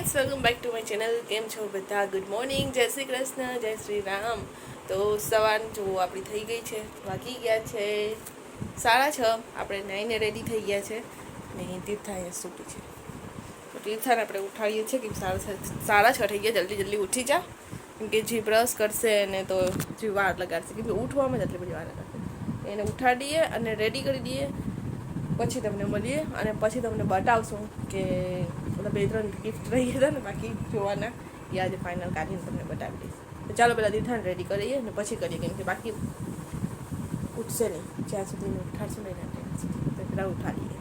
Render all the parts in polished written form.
Friends, welcome back to my channel. કેમ છો બધા? ગુડ મોર્નિંગ, જય શ્રી કૃષ્ણ, જય શ્રી રામ. તો સવાર જો આપણી થઈ ગઈ છે, વાગી ગયા છે 6:30. આપણે નાઈને રેડી થઈ ગયા છે ને તીર્થા અહીંયા સૂતી છે. તો તીર્થાને આપણે ઉઠાડીએ છીએ કે 6:30 થઈ ગયા, જલ્દી ઉઠી જા, કેમ કે જે બ્રશ કરશે ને તો જે વાર લગાડશે, કેમ કે ઉઠવામાં જ એટલી બધી વાર લગાડશે. એને ઉઠાડીએ અને રેડી કરી દઈએ, પછી તમને મળીએ અને પછી તમને બતાવશું કે બધા 2-3 ગિફ્ટ રહી ગયા ને બાકી જોવાના, એ આજે ફાઇનલ કાઢીને તમને બતાવી દઈશ. તો ચાલો પહેલાં તીર્થાને રેડી કરીએ અને પછી કરીએ, કેમ કે બાકી ઉઠશે નહીં જ્યાં સુધી ઉઠાડશું નહીં તો પહેલાં ઉઠાડીએ.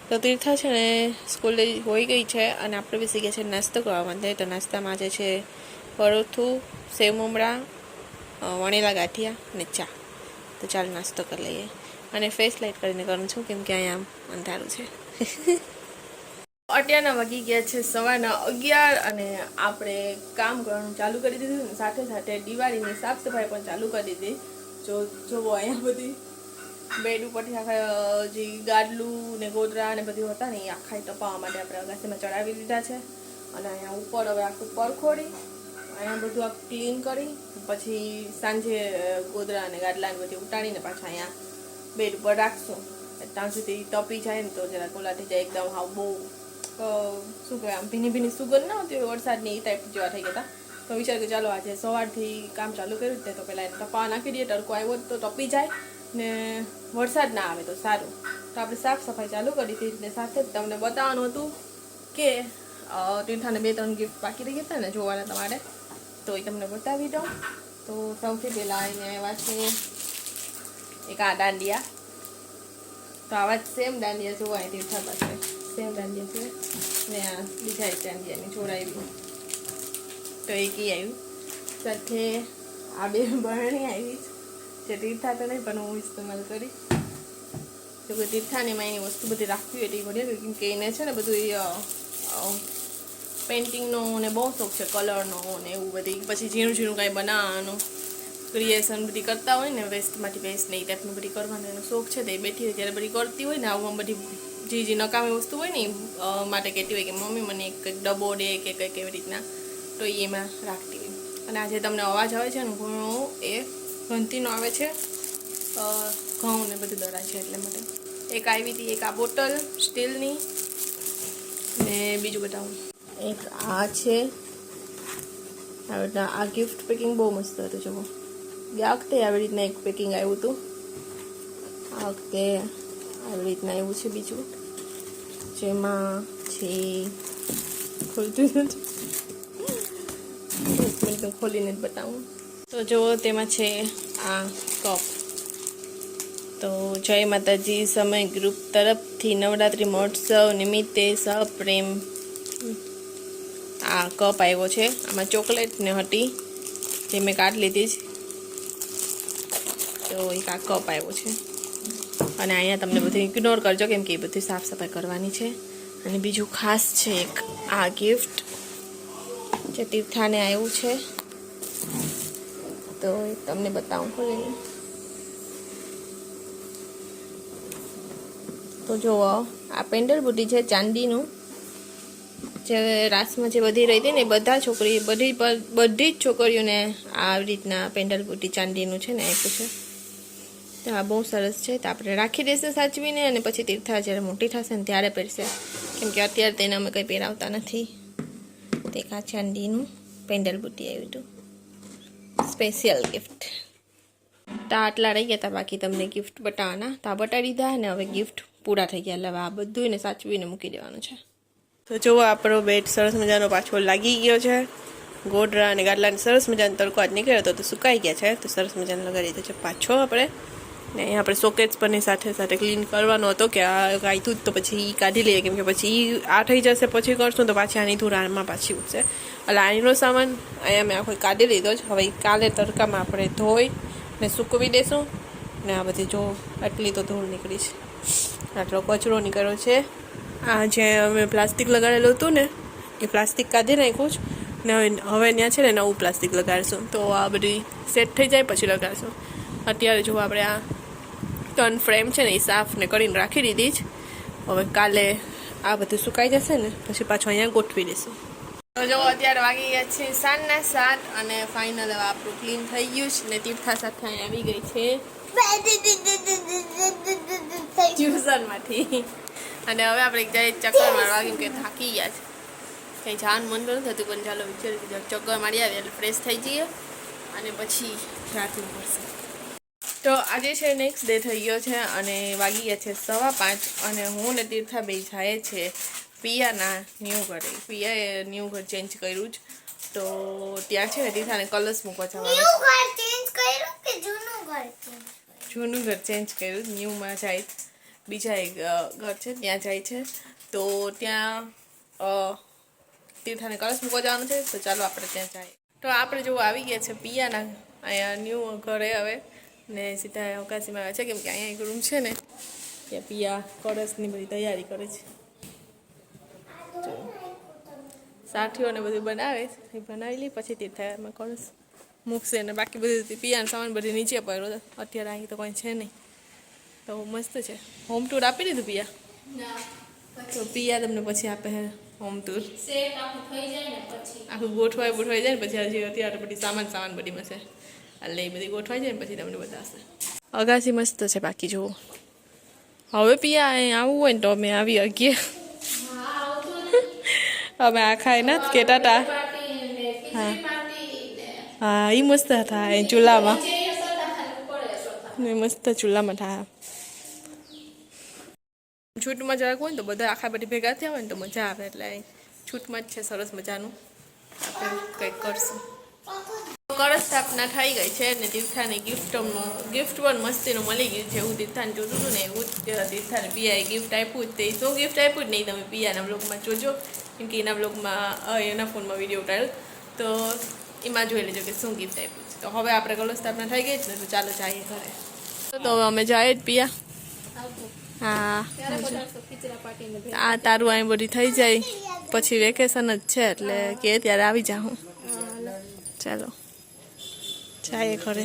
તો તીર્થા છે ને સ્કૂલે હોઈ ગઈ છે અને આપણે બેસી ગયા છે નાસ્તો કરવા માટે. તો નાસ્તામાં આજે છે પરોઠું, સેવ મમરા, વણેલા ગાંઠિયા અને ચા. તો ચાલો નાસ્તો કરી લઈએ અને ફેસ લાઇટ કરીને કરું છું, કેમ કે અહીંયા અંધારું છે. અત્યારના વાગી ગયા છે 11:15 અને આપણે કામ કરવાનું ચાલુ કરી દીધું ને સાથે સાથે દિવાળીની સાફ સફાઈ પણ ચાલુ કરી દીધી. જોવો અહીંયા બધી બેડ ઉપરથી આખા જે ગાડલું ને ગોદરા ને બધું હતા ને એ આખા ટપાવવા માટે આપણે અગાસીમાં ચડાવી દીધા છે. અને અહીંયા ઉપર હવે આખું પરખોડી અહીંયા બધું આ ક્લીન કરી પછી સાંજે ગોદરા અને ગાડલા ને બધી ઉતારીને પાછા અહીંયા બેડ ઉપર રાખશું. ત્યાં સુધી તપી જાય ને તો જરા કોલા થઈ જાય, એકદમ હા બહુ શું કહેવાય આમ ભીની ભીની સુગંધ ના હોતી વરસાદની એ ટાઈપ જેવા થઈ ગયા હતા. તો વિચાર કે ચાલો આજે સવારથી કામ ચાલુ કર્યું જ તો પહેલાં ટપા નાખી દઈએ, તડકો આવ્યો તો તપી જાય ને વરસાદ ના આવે તો સારું. તો આપણે સાફ સફાઈ ચાલુ કરી હતી ને સાથે જ તમને બતાવવાનું હતું કે તીર્થાને 2-3 ગિફ્ટ બાકી રહી હતા ને જોવાના તમારે, તો એ તમને બતાવી દઉં. તો સૌથી પહેલાં એને એવા છે એક આ દાંડિયા. તો આવા જ સેમ દાંડિયા જોવાય તીર્થા પાસે સેમ દાંડિયા છે ને આ બીજા એક દાંડિયાની જોડાવી. તો એ કી આવ્યું સાથે આ 2 બરણી આવી જે તીર્થા તો નહીં પણ હું ઇસ્તેમાલ કરી. જો કે તીર્થાને એમાં એની વસ્તુ બધી રાખવી હોય એ બધી, કેમ કે એને છે ને બધું પેઇન્ટિંગનો ને બહુ શોખ છે, કલરનો ને એવું બધી. પછી ઝીણું કાંઈ બનાવવાનું ક્રિએશન બધી કરતા હોય ને, વેસ્ટમાંથી બેસ્ટ ને એ ટાઈપનું બધી કરવાનો એનો શોખ છે. તો એ બેઠી હોય ત્યારે બધી કરતી હોય ને, આવું બધી જે નકામી વસ્તુ હોય ને એ માટે કહેતી હોય કે મમ્મી મને એક ડબ્બો દે કે કંઈક એવી રીતના, તો એ એમાં રાખતી હોય. અને આજે તમને અવાજ આવે છે ને ઘણો એ ઘંટીનો આવે છે, ઘઉં ને બધું દળાય છે એટલે માટે. એક આવી હતી એક આ બોટલ સ્ટીલની ને બીજું બતાવું એક આ છે. આ ગિફ્ટ પેકિંગ બહુ મસ્ત હતું. જુઓ ગયા વખતે આવી રીતના એક પેકિંગ આવ્યું હતું, આ વખતે આવી રીતના આવ્યું છે બીજું, જેમાં છે ખોલતું નથી, એક મિનિટ ખોલીને જ બતાવું. તો જુઓ તેમાં છે આ કપ. તો જય માતાજી સમય ગ્રુપ તરફથી નવરાત્રિ મહોત્સવ નિમિત્તે સપ્રેમ આ કપ આવ્યો છે. આમાં ચોકલેટ ને હતી જે મેં કાઢ લીધી જ. તો એક આ કપ આવ્યો છે અને અહીંયા તમને બધું ઇગ્નોર કરજો કેમ કે એ બધી સાફ સફાઈ કરવાની છે. અને બીજું ખાસ છે એક આ ગિફ્ટ જે તીર્થાને આવ્યું છે, તો તમને બતાવું ખોલીને. તો જુઓ આ પેન્ડલ બુટી છે ચાંદીનું, જે રાસમાં જે બધી રહી હતી ને બધી જ છોકરીઓને આવી રીતના પેન્ડલ બુટી ચાંદીનું છે ને આપ્યું છે. તો આ બહુ સરસ છે. તો આપણે રાખી દઈશું સાચવીને અને પછી તીર્થા જ્યારે મોટી થશે ને ત્યારે પહેરશે, કેમ કે અત્યારે તેને અમે કંઈ પહેરાવતા નથી. તે આ ચાંદીનું પેન્ડલ બુટી આવ્યું હતું, સ્પેશિયલ ગિફ્ટ. તો આટલા રહી ગયા હતા, બાકી તમને ગિફ્ટ બતાવવાના તો આ બતાવી દીધા અને હવે ગિફ્ટ પૂરા થઈ ગયા. એટલે હવે આ બધું એને સાચવીને મૂકી દેવાનું છે. તો જુઓ આપણો બેડ સરસ મજાનો પાછો લાગી ગયો છે. ગોદરા અને ગાડલાને સરસ મજાનો તડકો આજ નીકળ્યો હતો તો સુકાઈ ગયા છે. તો સરસ મજાનો લગાડી દીધો છે પાછો આપણે. ને અહીંયા આપણે સોકેટ્સ પરની સાથે સાથે ક્લીન કરવાનો હતો કે આ કાઢ્યું તો પછી એ કાઢી લઈએ, કેમ કે પછી આ થઈ જશે પછી કરશું તો પાછી આની ધૂળામાં પાછી ઉઠશે. એટલે આનો સામાન અહીંયા મેં આખો કાઢી લીધો જ. હવે કાલે તડકામાં આપણે ધોઈ ને સૂકવી દઈશું. ને આ બધી જો આટલી તો ધૂળ નીકળી છે, આટલો કચરો નીકળ્યો છે. આ જે અમે પ્લાસ્ટિક લગાડેલું હતું ને એ પ્લાસ્ટિક કાઢી નાખ્યું જ ને હવે ત્યાં છે ને નવું પ્લાસ્ટિક લગાડીશું. તો આ બધી સેટ થઈ જાય પછી લગાડીશું. અત્યારે જો આપણે આ ટર્ન ફ્રેમ છે ને એ સાફ ને કરીને રાખી દીધી જ. હવે કાલે આ બધું સુકાઈ જશે ને પછી પાછું અહીંયા ગોઠવી દઈશું. તો જો અત્યારે વાગી ગયા છે 7:07 અને ફાઇનલ હવે આપણું ક્લીન થઈ ગયું છે ને તીર્થા સાથે અહીં આવી ગઈ છે ટ્યુશનમાંથી અને હવે આપણે જાય ચક્કર મારવા કેમ કે થાકી ગયા છે કંઈ જવાનું મન પણ થતું પણ ચાલો વિચારી ચક્કર મારી આવે એટલે ફ્રેશ થઈ જઈએ અને પછી રાખવું પડશે. તો આજે છે નેક્સ્ટ ડે થઈ ગયો છે અને વાગી ગયા છે 5:15 અને હું ને તીર્થા બે જાય છે પિયાના ન્યૂ ઘરે. પિયાએ ન્યૂ ઘર ચેન્જ કર્યું જ તો ત્યાં છે ને તીર્થાને કલર્સ મૂકવા જવાનું. જૂનું ઘર ચેન્જ કર્યું ન્યૂમાં જાય બીજા એક ઘર છે ત્યાં જાય છે તો ત્યાં તીર્થાને કલર્સ મૂકવા જવાનું છે તો ચાલો આપણે ત્યાં જાય. તો આપણે જો આવી ગયા છે પિયાના અહીંયા ન્યૂ ઘરે હવે ને સીધા અવકાશીમાં આવે છે કેમ કે અહીંયા એક રૂમ છે ને ત્યાં પિયા કળશની બધી તૈયારી કરે છે. સાથીઓને બધું બનાવે એ બનાવી લે પછી તીર્થામાં કળશ મૂકશે ને બાકી બધું પિયાનો સામાન બધી નીચે પડ્યો અત્યારે અહીં તો કોઈ છે નહીં તો મસ્ત છે. હોમ ટૂર આપી દીધું પિયા તો પિયા તમને પછી આપે હે હોમ ટૂર આખું ગોઠવાઈ જાય ને પછી હજી અત્યારે બધી સામાન બધી મશે એટલે એ બધી ગોઠવાઈ જાય ને પછી તમને બતાવશે. અગાસી મસ્ત છે બાકી જુઓ. હવે પિયા અહીં આવવું હોય ને તો અમે આવી શકીએ. અમે આ ખાઈ નથી કે ટાટા હા હા એ મસ્ત હતા એ ચૂલામાં મસ્ત ચૂલામાં થાય. છૂટમાં જરાક હોય ને તો બધા આખા બધી ભેગા થયા હોય ને તો મજા આવે એટલે છૂટમાં જ છે સરસ મજાનું આપણે કંઈક કરશું. કળશ સ્થાપના થઈ ગઈ છે ને તીર્થાને ગિફ્ટ પણ મસ્તીનું મળી ગયું છે. એવું તીર્થાને જોતું હતું ને એવું જ તીર્થાને પિયાએ ગિફ્ટ આપ્યું તે શું ગિફ્ટ આપ્યું જ નહીં તમે પિયાના બ્લોગમાં જોજો કેમ કે એના બ્લોગમાં એના ફોનમાં વિડીયો ઉતાર્યો તો એમાં જોઈ લેજો કે શું ગિફ્ટ આપ્યું છે. તો હવે આપણે કળશ સ્થાપના થઈ ગઈ છે ને તો ચાલો જઈએ ઘરે. તો હવે અમે જાય જ પિયા હા આ તારું અહીં બધી થઈ જાય પછી વેકેશન જ છે એટલે કે ત્યારે આવી જાઉં. ચાલો જાય ઘરે.